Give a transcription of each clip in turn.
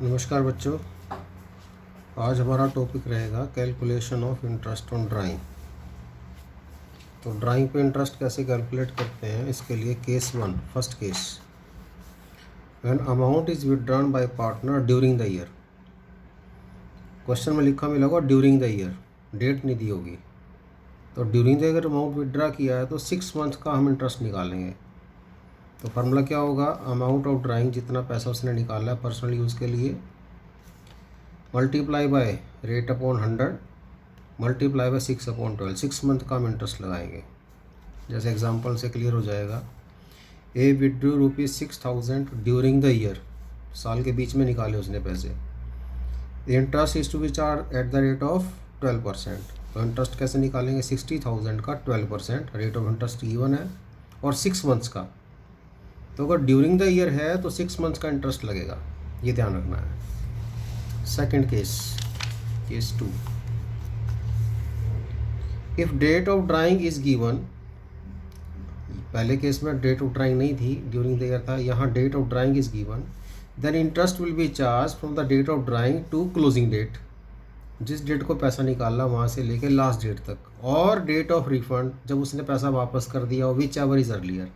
नमस्कार बच्चों। आज हमारा टॉपिक रहेगा calculation of interest on drawing. तो ड्राइंग पे इंटरेस्ट कैसे कैलकुलेट करते हैं, इसके लिए case 1 first case, when amount is withdrawn bye partner during the year. Question में लिखा मिला होगा ड्यूरिंग द ईयर, डेट नहीं दी होगी। तो during the year amount withdraw किया है तो 6 मंथ का हम इंटरेस्ट निकालेंगे। तो फार्मूला क्या होगा, अमाउंट ऑफ ड्राइंग, जितना पैसा उसने निकाला है पर्सनल यूज़ के लिए, multiply by rate upon 100 multiply by 6/12। 6 month का हम इंटरेस्ट लगाएंगे। जैसे एग्जांपल से क्लियर हो जाएगा। A withdrew ₹6,000 during the year, साल के बीच में निकाले उसने पैसे। Interest is to be charge at the rate of 12%। तो इंटरेस्ट कैसे निकालेंगे, 60,000 का 12%, रेट ऑफ इंटरेस्ट गिवन है और 6 मंथ्स का। तो अगर ड्यूरिंग द ईयर है तो 6 मंथ्स का इंटरेस्ट लगेगा, ये ध्यान रखना है। Second case, case 2, if date of drawing is given. पहले केस में डेट ऑफ ड्राइंग नहीं थी, ड्यूरिंग द ईयर था। यहाँ date of drawing is given, then interest will be charge from the date of drawing to closing date. जिस date को पैसा निकाला वहाँ से लेके लास्ट डेट तक, और डेट ऑफ रिफंड, जब उसने पैसा वापस कर दिया, विच एवर इज अर्लियर।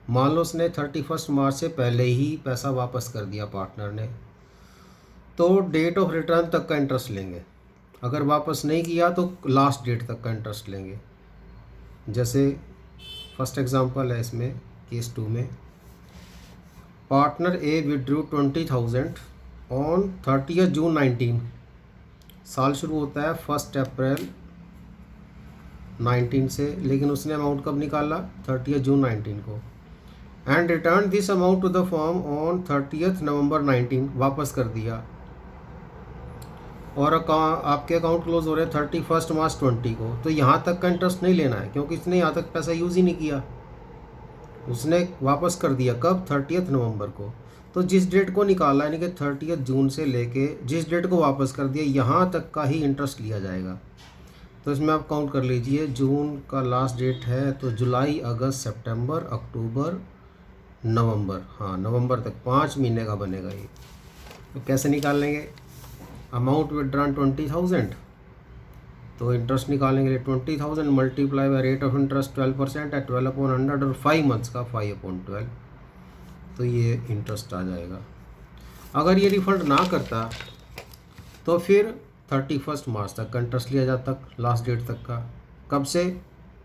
मान लो उसने 31 मार्च से पहले ही पैसा वापस कर दिया पार्टनर ने, तो डेट ऑफ रिटर्न तक का इंटरेस्ट लेंगे। अगर वापस नहीं किया तो लास्ट डेट तक का इंटरेस्ट लेंगे। जैसे फर्स्ट एग्जांपल है इसमें, केस 2 में, पार्टनर ए विड्रू 20,000 ऑन 30 जून 19। साल शुरू होता है 1 अप्रैल 19 से, लेकिन उसने अमाउंट कब निकाला, 30 जून 19 को। And return this amount to the firm on 30 November 19, वापस कर दिया। और आपके अकाउंट क्लोज हो रहे हैं 31 मार्च 20 को। तो यहाँ तक का इंटरेस्ट नहीं लेना है, क्योंकि इसने यहाँ तक पैसा यूज़ ही नहीं किया। उसने वापस कर दिया कब, 30 नवंबर को। तो जिस डेट को निकाला, यानी कि 30 जून से लेके जिस डेट को वापस कर दिया, यहाँ तक का ही इंटरेस्ट लिया जाएगा। तो इसमें आप काउंट कर लीजिए, जून का लास्ट डेट है तो जुलाई, अगस्त, सितंबर, अक्टूबर, नवंबर, हाँ नवंबर तक 5 महीने का बनेगा ये। तो कैसे निकाल लेंगे, अमाउंट विड्रॉन 20,000, तो इंटरेस्ट निकालेंगे 20,000 multiply by rate of interest 12% है, 12/100, और 5 मंथ्स का 5/12। तो ये इंटरेस्ट आ जाएगा। अगर ये रिफंड ना करता तो फिर 31 मार्च तक का इंटरेस्ट लिया जाता, लास्ट डेट तक का। कब से,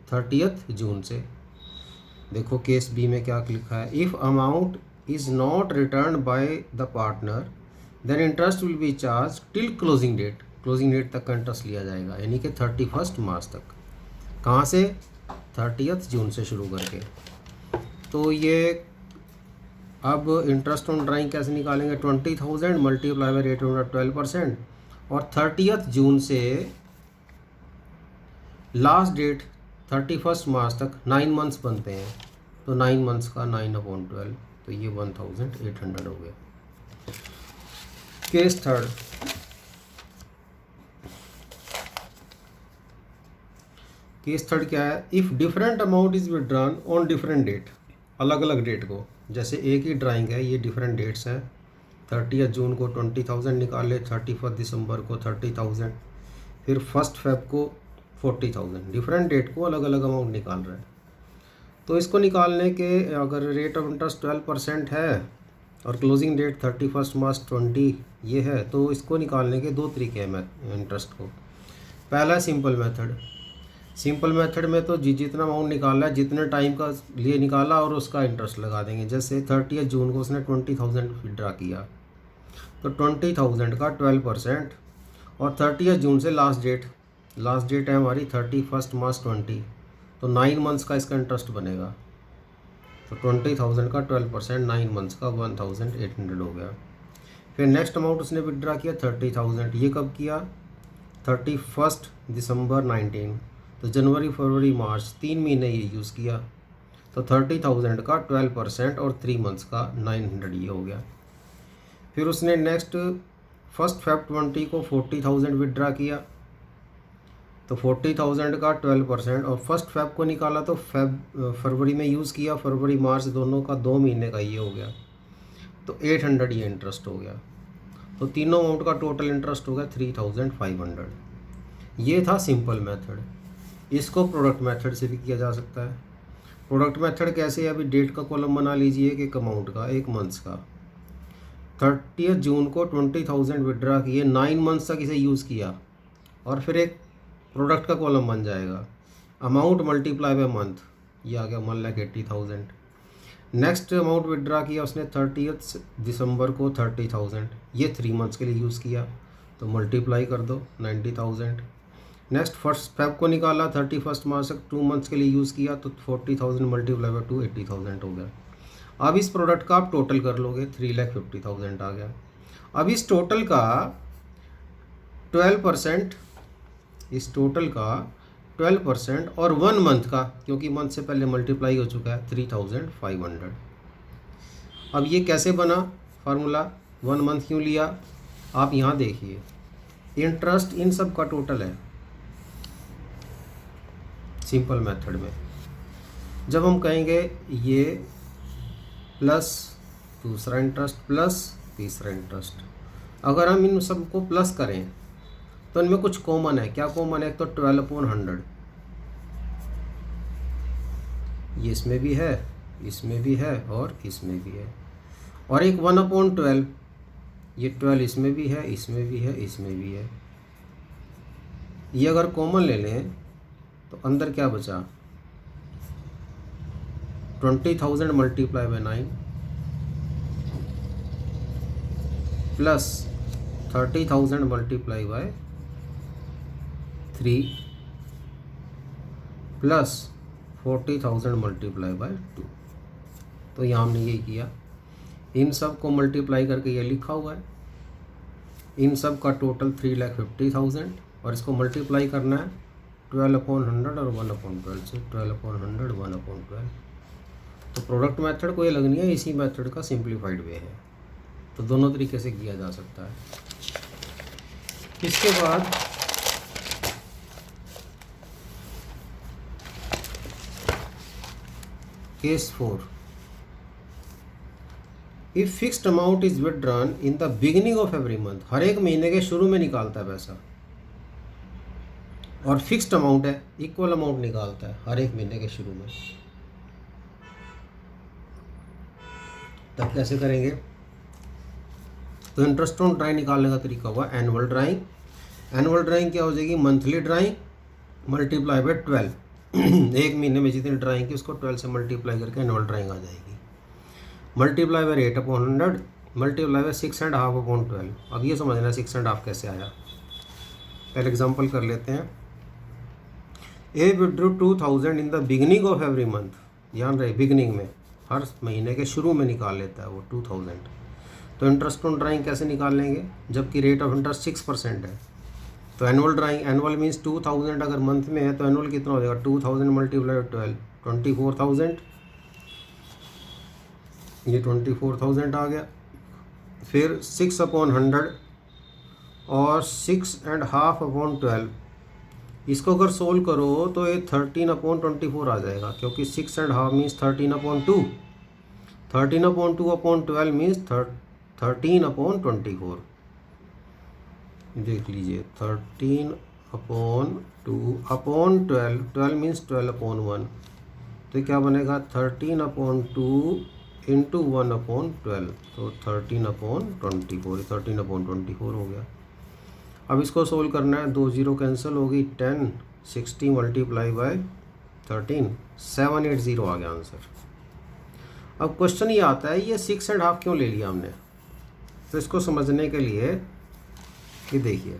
30 जून से। देखो केस बी में क्या लिखा है, if amount is not return by the partner then interest will be charge till closing date. Closing date तक का इंटरेस्ट लिया जाएगा, यानी कि 31 मार्च तक। कहाँ से, 30 जून से शुरू करके। तो ये अब इंटरेस्ट ऑन ड्राइंग कैसे निकालेंगे, 20,000 मल्टीप्लाई बाय रेट ऑफ 12%, और 30 जून से लास्ट डेट 31 मार्च तक 9 मंथ्स बनते हैं। तो 9 मंथ्स का 9/12, तो ये 1,800 हो गया। केस थर्ड, केस थर्ड क्या है, if different amount is withdrawn on different date. अलग अलग डेट को, जैसे एक ही ड्राइंग है, ये डिफरेंट डेट्स हैं। 30 जून को 20,000 निकाले, 31 दिसंबर को 30,000, फिर 1 फेब को 40,000। डिफरेंट डेट को अलग अलग अमाउंट निकाल रहा है। तो इसको निकालने के, अगर रेट ऑफ इंटरेस्ट 12% है और क्लोजिंग डेट 31 मार्च 20 ये है, तो इसको निकालने के 2 तरीके हैं इंटरेस्ट को। पहला सिंपल मेथड। सिंपल मेथड में तो जितना अमाउंट निकाला है, जितने टाइम का लिए निकाला, और उसका इंटरेस्ट लगा देंगे। जैसे 30 जून को उसने 20,000 विड्रा किया, तो 20,000 का 12%, और 30 जून से लास्ट डेट है हमारी 31 मार्च 20, तो 9 मंथ्स का इसका इंटरेस्ट बनेगा। तो 20,000 का 12%, 9 मंथ्स का 1,800 हो गया। फिर नेक्स्ट अमाउंट उसने विड्रा किया 30,000, ये कब किया, 31 दिसंबर 19। तो जनवरी, फरवरी, मार्च 3 महीने ये यूज़ किया। तो 30,000 का 12% और 3 मंथ्स का 900 ये हो गया। फिर उसने नेक्स्ट 1 फेब 20 को 40,000 विड्रा किया, तो 40,000 का 12%, और 1 फेब को निकाला तो फरवरी में यूज़ किया, फरवरी मार्च दोनों का 2 महीने का ये हो गया। तो 800 ये इंटरेस्ट हो गया। तो तीनों अमाउंट का टोटल इंटरेस्ट होगा 3500। ये था सिंपल मेथड। इसको प्रोडक्ट मेथड से भी किया जा सकता है। प्रोडक्ट मेथड कैसे है? अभी डेट का कॉलम बना लीजिए एक अमाउंट का, एक मंथ्स का। 30 जून को 20,000 विड्रा किए, 9 मंथ्स तक इसे यूज़ किया, और फिर एक प्रोडक्ट का कॉलम बन जाएगा अमाउंट मल्टीप्लाई बाय मंथ, ये आ गया 1,80,000। नेक्स्ट अमाउंट विड्रा किया उसने 30 दिसंबर को 30,000, ये 3 मंथ्स के लिए यूज़ किया, तो मल्टीप्लाई कर दो 90,000। नेक्स्ट 1 फेब को निकाला, 31 मार्च तक 2 मंथ्स के लिए यूज़ किया, तो 40,000 मल्टीप्लाई बाय 2 80,000 हो गया। अब इस प्रोडक्ट का आप टोटल कर लोगे, 3,50,000 आ गया। अब इस टोटल का 12%, इस टोटल का 12% और 1 मंथ का, क्योंकि मंथ से पहले मल्टीप्लाई हो चुका है, 3,500। अब ये कैसे बना फार्मूला? 1 मंथ क्यों लिया? आप यहाँ देखिए, इंटरेस्ट इन सब का टोटल है सिंपल मेथड में। जब हम कहेंगे ये प्लस दूसरा इंटरेस्ट प्लस तीसरा इंटरेस्ट, अगर हम इन सबको प्लस करें तो इनमें कुछ कॉमन है। क्या कॉमन है? एक तो 12/100, ये इसमें भी है, इसमें भी है और इसमें भी है, और एक 1/12, ये 12 इसमें भी है, इसमें भी है, इसमें भी है। ये अगर कॉमन ले लें तो अंदर क्या बचा? 20,000 multiply by 9 plus 30,000 multiply by 3 plus 40,000 multiply by 2। तो यहाँ हमने यही किया, इन सब को मल्टीप्लाई करके ये लिखा हुआ है। इन सब का टोटल 3,50,000 और इसको मल्टीप्लाई करना है 12/100 और 1/12 से, 12/100 1/12। तो प्रोडक्ट मेथड को ये लगनी है इसी मेथड का सिंप्लीफाइड वे है। तो दोनों तरीके से किया जा सकता है। इसके बाद case 4, if fixed amount is withdrawn in the beginning of every month, हर एक महीने के शुरू में निकालता है पैसा, और फिक्स्ड अमाउंट है, इक्वल अमाउंट निकालता है हर एक महीने के शुरू में, तब कैसे करेंगे? तो इंटरेस्ट ऑन ड्राइंग निकालने का तरीका हुआ एनुअल ड्राइंग। एनुअल ड्राइंग क्या हो जाएगी? Monthly drawing multiply by 12। एक महीने में जितनी ड्राइंग की उसको 12 से मल्टीप्लाई करके एनुअल ड्राइंग आ जाएगी। Multiply by 8/100 multiply by 6.5/12। अब ये समझना 6.5 कैसे आया। पहले एग्जांपल कर लेते हैं। A withdrew 2,000 in the beginning of every month, ध्यान रहे बिगिनिंग में, हर महीने के शुरू में निकाल लेता है वो 2,000। तो इंटरेस्ट ऑन ड्राइंग कैसे निकाल लेंगे? जबकि रेट ऑफ इंटरेस्ट 6% है। तो एनुअल ड्राइंग, एनुअल मीन्स 2,000 अगर मंथ में है तो एनुअल कितना हो जाएगा? 2,000 मल्टीप्लाई 12 24,000, ये 24,000 आ गया। फिर 6/100 और 6.5/12, इसको अगर सोल्व करो तो ये 13/24 आ जाएगा, क्योंकि 6.5 मीन्स 13/2, 13/2/12 मीन्स 13/24। देख लीजिए 13/2/12, 12 मीन्स 12/1, तो क्या बनेगा? 13/2 इंटू 1/12, तो 13/24, 13/24 हो गया। अब इसको सोल्व करना है, 2 0 कैंसिल होगी, 10 60 मल्टीप्लाई बाय 13 780 आ गया आंसर। अब क्वेश्चन ये आता है ये 6.5 क्यों ले लिया हमने? तो इसको समझने के लिए ये देखिए,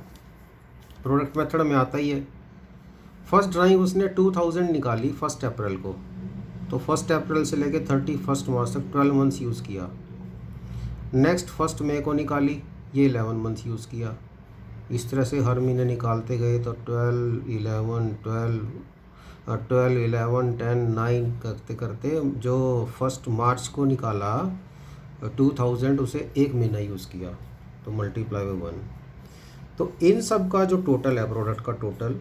प्रोडक्ट मेथड में आता ही है। फर्स्ट ड्राइंग उसने 2,000 निकाली 1 अप्रैल को, तो 1 अप्रैल से लेके 31 मार्च तक 12 मंथ्स यूज़ किया। नेक्स्ट 1 मई को निकाली, ये 11 मंथ्स यूज़ किया। इस तरह से हर महीने निकालते गए, तो 12 11 10 9 करते करते जो 1 मार्च को निकाला 2,000, उसे एक महीना यूज़ किया, तो मल्टीप्लाई बाय 1। तो इन सब का जो टोटल है प्रोडक्ट का टोटल,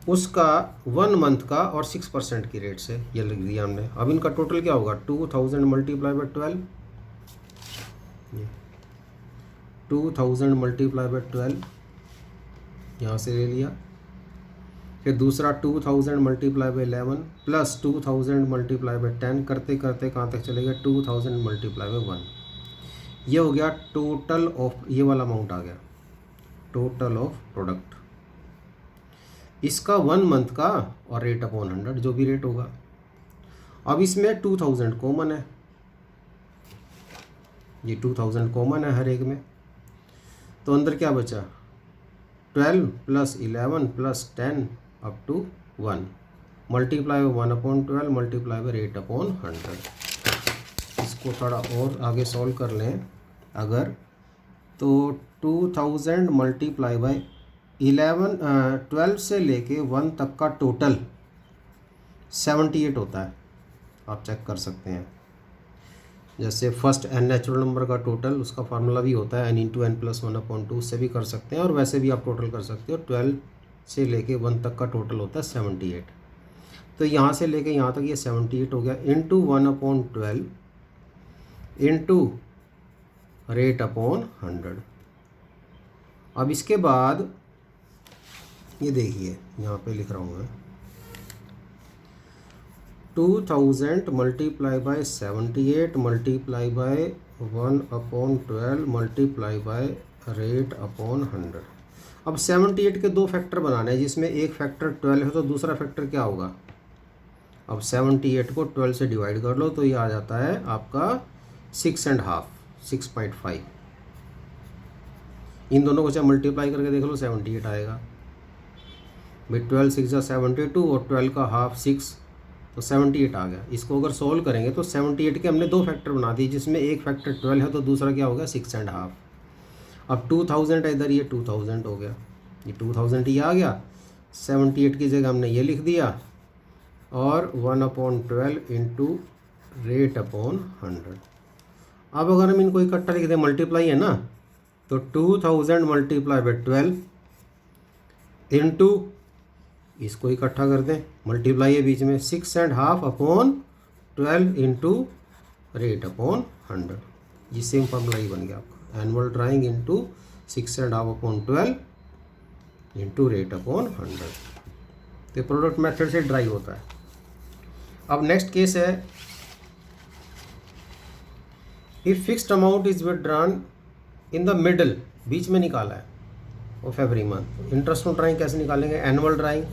उसका 1 मंथ का और 6% की रेट से ये लिख दिया हमने। अब इनका टोटल क्या होगा? 2,000 मल्टीप्लाई बाय 12, 2000 मल्टीप्लाई बाय 12 यहाँ से ले लिया। फिर दूसरा 2000 multiply bye 11 plus 2000 multiply bye 10 करते करते कहाँ तक चले गए 2000 मल्टीप्लाई बाय 1। ये हो गया टोटल ऑफ, ये वाला अमाउंट आ गया टोटल ऑफ प्रोडक्ट, इसका 1 मंथ का और रेट अपॉन 100 जो भी रेट होगा। अब इसमें 2000 कॉमन है, ये 2000 कॉमन है हर एक में, तो अंदर क्या बचा 12 plus 11 plus 10 up to 1 multiply by 1/12 multiply by rate upon 100। इसको थोड़ा और आगे सॉल्व कर लें अगर, तो 2000 मल्टीप्लाई बाय 12 से लेके 1 तक का टोटल 78 होता है, आप चेक कर सकते हैं। जैसे फर्स्ट n नेचुरल नंबर का टोटल, उसका फार्मूला भी होता है n इंटू n प्लस 1/2, उससे भी कर सकते हैं और वैसे भी आप टोटल कर सकते हो। 12 से लेके 1 तक का टोटल होता है 78, तो यहाँ से लेके यहाँ तक ये 78 हो गया इंटू 1/12 इंटू रेट अपॉन 100। अब इसके बाद ये देखिए यहाँ पे लिख रहा हूँ मैं 2000 multiply bye 78 multiply by 1/12 multiply by rate upon 100। अब 78 के दो फैक्टर बनाने हैं, जिसमें एक फैक्टर 12 है तो दूसरा फैक्टर क्या होगा। अब 78 को 12 से डिवाइड कर लो तो ये आ जाता है आपका 6.5 6.5। इन दोनों को चाहे मल्टीप्लाई करके देख लो 78 आएगा भाई। 12 6 जा 72 और 12 का हाफ 6 तो 78 आ गया। इसको अगर सोल्व करेंगे तो 78 के हमने दो फैक्टर बना दिए, जिसमें एक फैक्टर 12 है तो दूसरा क्या हो गया 6.5। अब 2000 है इधर, ये 2000 हो गया, ये 2000 ही आ गया। 78 की जगह हमने ये लिख दिया और 1/12 इंटू रेट अपॉन 100। अब अगर हम इनको इकट्ठा लिख दें, मल्टीप्लाई है ना, तो 2000 मल्टीप्लाई बाय 12 इंटू, इसको इकट्ठा कर दें, मल्टीप्लाई है बीच में 6.5/12 इंटू रेट अपॉन 100। ये सेम फॉर्मूला ही बन गया आपका, annual drawing into 6.5/12 into rate upon 100। तो प्रोडक्ट मेथड से ड्राइव होता है। अब नेक्स्ट केस है, if fixed amount is withdrawn in the middle, बीच में निकाला है of every month. Interest on drawing कैसे निकालेंगे, एनुअल ड्राइंग।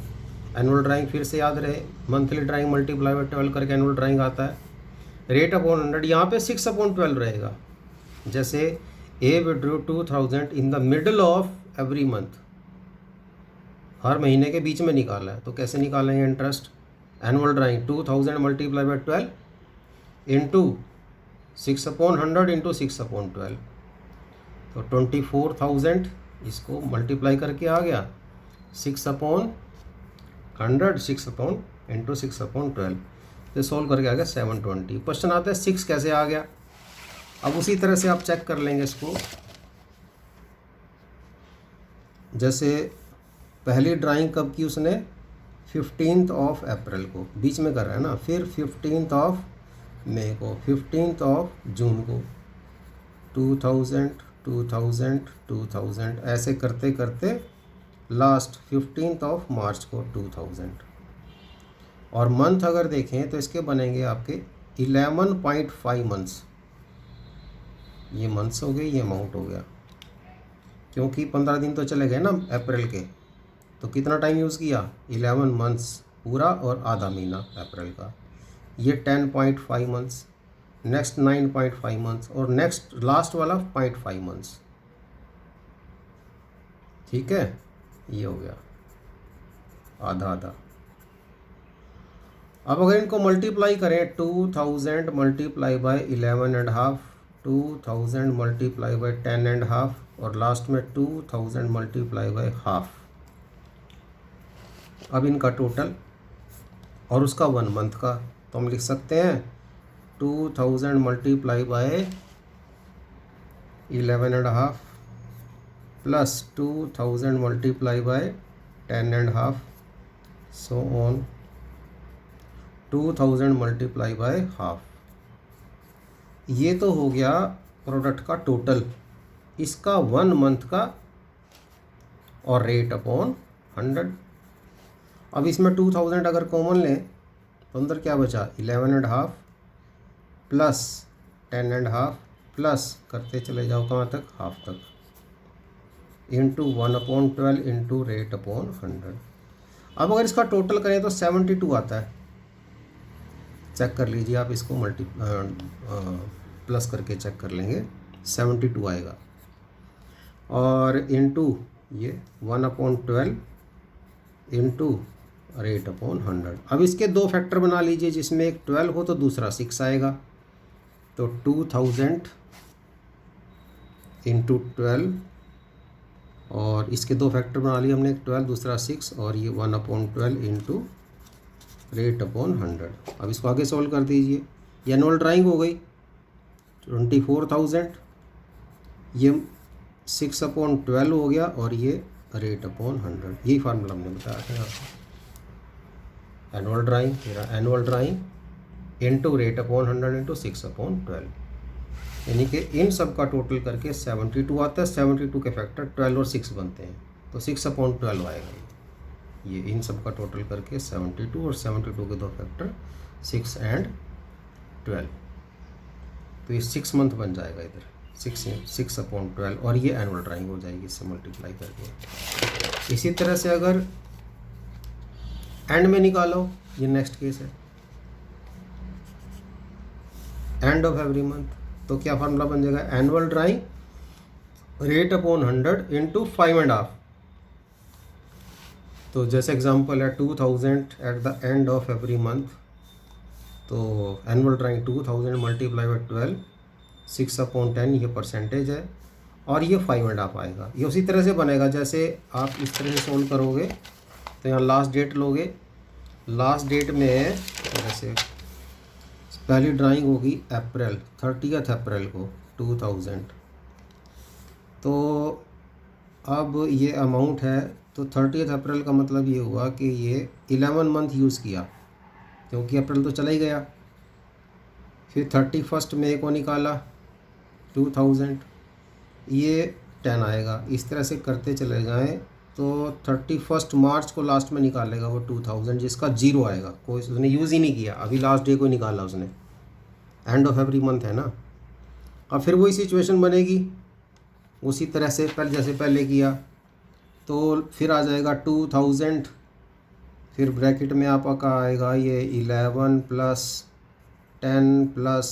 एनुअल ड्राइंग फिर से याद रहे, मंथली ड्राइंग मल्टीप्लाई बाय 12 करके एनुअल ड्राइंग आता है। रेट अपॉन 100, यहाँ पे 6/12 रहेगा। जैसे A withdrew 2000 in the middle of every month, हर महीने के बीच में निकाला है, तो कैसे निकालेंगे interest. Annual drawing 2000 multiply by 12 into 6/100 into 6/12, तो 24,000। इसको मल्टीप्लाई करके आ गया 6/100 6 इंटू 6/12, तो सॉल्व करके आ गया 720। क्वेश्चन आता है 6 कैसे आ गया। अब उसी तरह से आप चेक कर लेंगे इसको। जैसे पहली ड्राइंग कब की उसने, 15 अप्रैल को, बीच में कर रहा है ना, फिर 15 मई को, 15 जून को, 2000 2000 2000 ऐसे करते करते लास्ट 15 मार्च को 2000। और मंथ अगर देखें तो इसके बनेंगे आपके 11.5 मंथ्स। ये मंथ्स हो गए, ये अमाउंट हो गया, क्योंकि 15 दिन तो चले गए ना अप्रैल के, तो कितना टाइम यूज़ किया 11 मंथ्स पूरा और आधा महीना अप्रैल का। ये 10.5 मंथ्स, नेक्स्ट 9.5 मंथ्स और नेक्स्ट लास्ट वाला 0.5 मंथ्स। ठीक है, ये हो गया आधा आधा। अब अगर इनको मल्टीप्लाई करें 2000 मल्टीप्लाई बाय 11.5, 2000 मल्टीप्लाई बाय 10.5 और लास्ट में 2000 मल्टीप्लाई बाय हाफ। अब इनका टोटल और उसका 1 मंथ का, तो हम लिख सकते हैं 2000 multiply bye 11.5 plus 2000 multiply bye 10.5 so on 2000 multiply by half. ये तो हो गया प्रोडक्ट का टोटल इसका 1 मंथ का और रेट अपॉन 100। अब इसमें 2000 अगर कॉमन लें तो अंदर क्या बचा 11.5 प्लस 10.5 प्लस करते चले जाओ कहाँ तक हाफ तक इंटू 1/12 इंटू रेट अपॉन 100। अब अगर इसका टोटल करें तो 72 आता है। चेक कर लीजिए आप इसको प्लस करके चेक कर लेंगे 72 आएगा और इंटू ये 1/12 इंटू रेट अपॉन 100। अब इसके दो फैक्टर बना लीजिए जिसमें एक 12 हो तो दूसरा 6 आएगा। तो 2000 इंटू 12 और इसके दो फैक्टर बना लिए हमने, एक 12 दूसरा 6 और ये 1/12 इंटू रेट अपॉन 100। अब इसको आगे सॉल्व कर दीजिए। ये एनुअल ड्राइंग हो गई 24,000, ये 6/12 हो गया और ये रेट अपॉन 100। यही फार्मूला हमने बताया था आपको। Annual drawing annual drawing into rate upon 100 into 6/12, यानी कि इन सब का टोटल करके 72 आता है। 72 के फैक्टर 12 और 6 बनते हैं तो 6/12 आएगा। ये इन सब का टोटल करके 72 और 72 के दो फैक्टर 6 एंड 12, तो ये 6 मंथ बन जाएगा इधर 6/12 और ये एनुअल ड्राइंग हो जाएगी इससे मल्टीप्लाई करके। इसी तरह से अगर एंड में निकालो, ये नेक्स्ट केस है एंड ऑफ एवरी मंथ, तो क्या फार्मूला बन जाएगा annual drawing rate upon 100 into 5.5। तो जैसे एग्जांपल है 2000 at the end of every month, तो एनुअल ड्राइंग 2000 मल्टीप्लाई बाई 12 6/10 ये परसेंटेज है और ये 5.5 आएगा। ये उसी तरह से बनेगा जैसे आप इस तरह से सोल्व करोगे तो यहाँ लास्ट डेट लोगे। लास्ट डेट में जैसे पहली ड्राइंग होगी अप्रैल 30 अप्रैल को 2000, तो अब ये अमाउंट है तो 30 अप्रैल का मतलब ये हुआ कि ये 11 मंथ यूज़ किया क्योंकि अप्रैल तो चला ही गया। फिर 31 मई को निकाला 2000, ये 10 आएगा। इस तरह से करते चले जाएं तो 31 मार्च को लास्ट में निकालेगा वो 2000 जिसका 0 आएगा, कोई उसने यूज़ ही नहीं किया, अभी लास्ट डे को निकाला उसने, एंड ऑफ एवरी मंथ है ना। अब फिर वही सिचुएशन बनेगी उसी तरह से जैसे पहले किया, तो फिर आ जाएगा 2000, फिर ब्रैकेट में आपका आएगा ये 11 प्लस 10 प्लस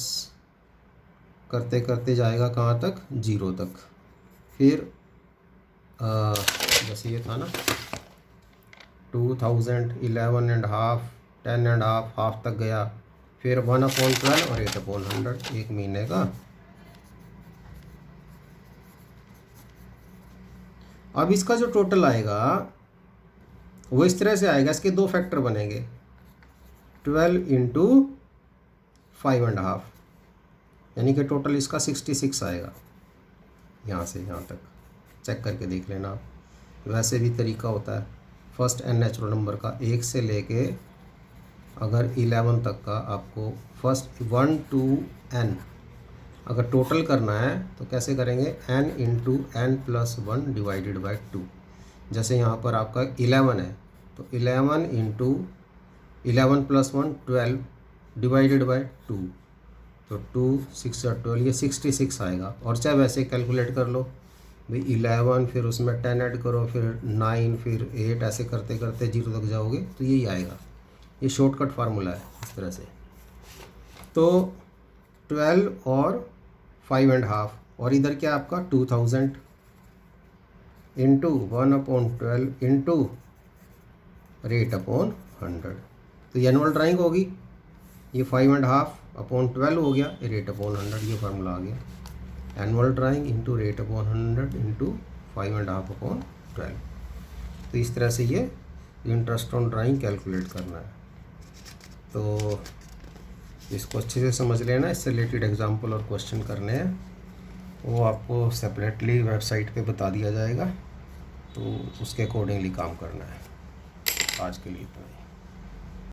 करते करते जाएगा कहाँ तक 0 तक। फिर जैसे ये था ना 2000 11.5 10.5 हाफ तक गया, फिर 1/12 और 8/100 एक महीने का। अब इसका जो टोटल आएगा वो इस तरह से आएगा, इसके दो फैक्टर बनेंगे 12 इंटू 5.5, यानी कि टोटल इसका 66 आएगा। यहाँ से यहाँ तक चेक करके देख लेना आप। वैसे भी तरीका होता है फर्स्ट एन नेचुरल नंबर का 1 से लेके अगर 11 तक का आपको फर्स्ट 1 to n अगर टोटल करना है तो कैसे करेंगे n into n plus 1 divided by 2। जैसे यहाँ पर आपका 11 है तो 11 इंटू 11 प्लस 1 12 डिवाइडेड बाई 2, तो 2 6 और 12 ये 66 आएगा। और चाहे वैसे कैलकुलेट कर लो भाई 11 फिर उसमें 10 ऐड करो फिर 9 फिर 8 ऐसे करते करते 0 तक जाओगे तो यही आएगा। ये शॉर्टकट फार्मूला है इस तरह से। तो 12 और 5.5 और इधर क्या आपका 2000 इंटू 1/12 इंटू रेट अपॉन 100, तो ये एनुअल ड्राइंग होगी। ये 5.5/12 हो गया, ये रेट अपॉन 100, ये फार्मूला आ गया annual drawing into rate upon 100 into 5.5/12। तो इस तरह से ये इंटरेस्ट ऑन ड्राइंग कैलकुलेट करना है। तो इसको अच्छे से समझ लेना, इससे रिलेटेड एग्जांपल और क्वेश्चन करने हैं वो आपको सेपरेटली वेबसाइट पे बता दिया जाएगा, तो उसके अकॉर्डिंगली काम करना है। आज के लिए इतना ही।